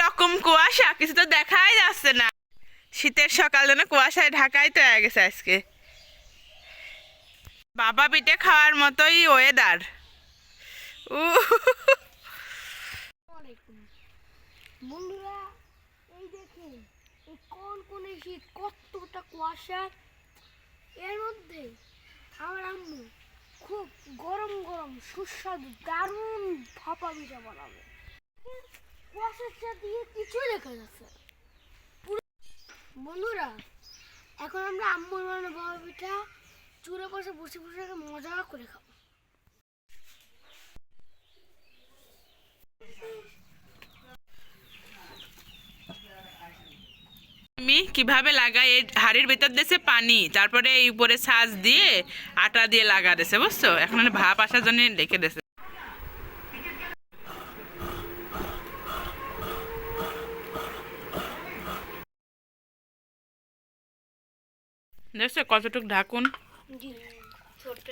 রকম কুয়াশা, কিছু তো দেখাই যাচ্ছে না। শীতের সকাল যেন কুয়াশায় ঢাকাই তো হয়ে গেছে আজকে। বাবা পিঠে খাওয়ার মতোই ওয়েদার। বন্ধুরা এই দেখেন, এই কোন শীত, কতটা কুয়াশা। এর মধ্যে আমার আম্মু খুব গরম গরম সুস্বাদু দারুণ ভাপা পিঠা বানাবে। কুয়াশার দিয়ে কিছুই দেখা যাচ্ছে না। বন্ধুরা এখন আমরা আম্মুর বানানো ভাপা পিঠা চুলে বসে বসে বসে মজা করে খাবো। আমি কিভাবে লাগাই, এই হাড়ির ভেতর দিয়েছে পানি, তারপরে এই উপরে ছাঁচ দিয়ে আটা দিয়ে লাগা দিয়েছে, বুঝছো? এখন ভাপ আসার জন্য রেখে দিয়েছে। দেখছো কতটুকু ঢাকুন। ছোট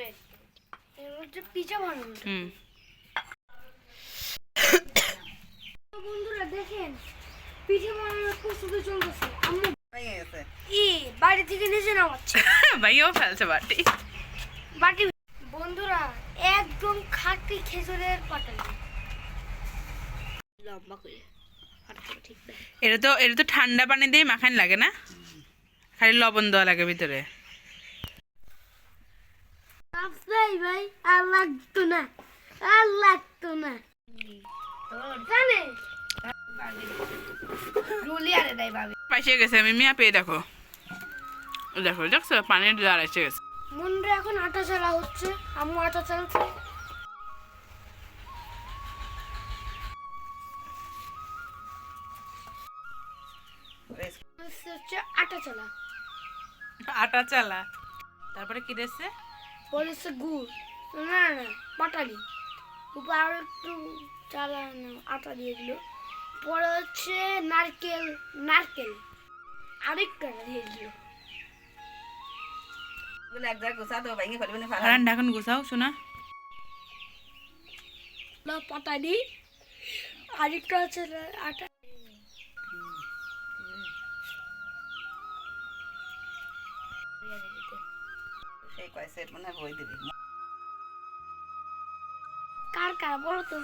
পিঠা বানানো। বন্ধুরা দেখেন পিঠে বানানোর প্রস্তুতি চলতেছে। আম্মু বাড়ি থেকে নিচে নামাচ্ছে। ভাইও ফেলছে বাটি। বন্ধুরা একদম খাঁটি খেজুরের পাটালি লম্বা করে। এটা তো ঠান্ডা পানি দিয়ে মাখান লাগে না, খালি লবণ দেওয়া লাগে ভিতরে। ভাই আর লাগতো না, আর লাগতো না জানে রুলি আরে নাই ভাবি পাইছে গেছে। আমি মিয়া পেয়ে দেখো, দেখো দেখছো পানির জার এসে গেছে। মনরে এখন আটা চালা হচ্ছে, আম্মু আটা চালছে। হচ্ছে আটা চালা, আটা চালা। তারপরে কি দিয়েছে? বলেছে গুড়, না না পাটালি, উপর আরো একটু চালা আটা দিয়ে দিল। পরে হচ্ছে নারকেল, নারকেল আরেকটা দিয়ে দিল। ঢাকুন গুছাও শোনা। পাটালি আরেকটা হচ্ছে আটা। কার কার বলো তো?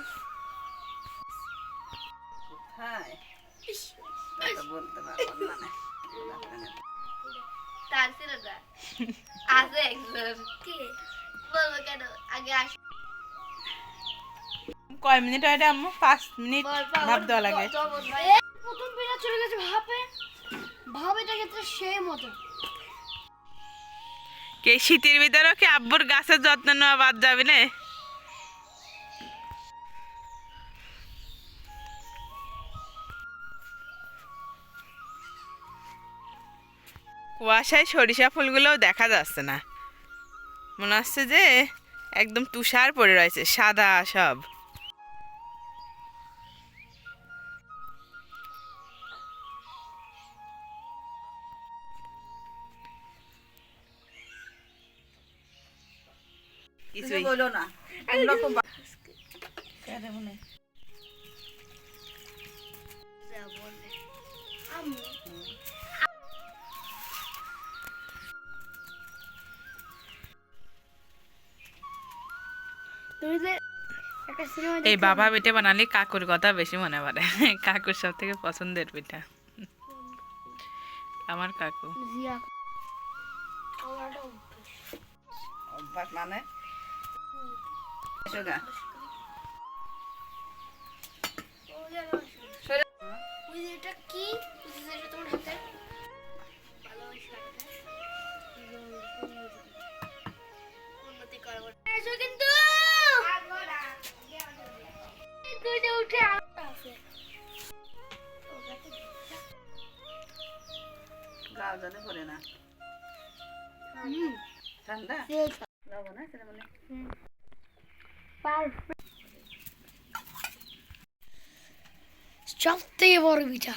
কয় মিনিট হয় আম্মু? 5 মিনিট ভাপ দেওয়া লাগে। প্রথম পিঠা চলে গেছে ভাপে, ভাবেটা ক্ষেত্রে সেই মজা। কে শীতের ভিতরে কি আব্বুর গাছের যত্ন নেওয়া বাদ যাবে না? কুয়াশায় সরিষা ফুলগুলোও দেখা যাচ্ছে না, মনে হচ্ছে যে একদম তুষার পড়ে রয়েছে, সাদা সব। কিছুই বলো না। এই বাবা পিঠে বানালে কাকুর কথা বেশি মনে পড়ে। কাকুর সব থেকে পছন্দের পিঠা আমার কাকু। অভ্যাস মানে এটা কি তোমার হাতে উন্নতি করবো কিন্তু উঠে আছে গাও জানে পড়ে না, ঠান্ডা যাবো না সেটা বলে। সব থেকে বড় পিঠা।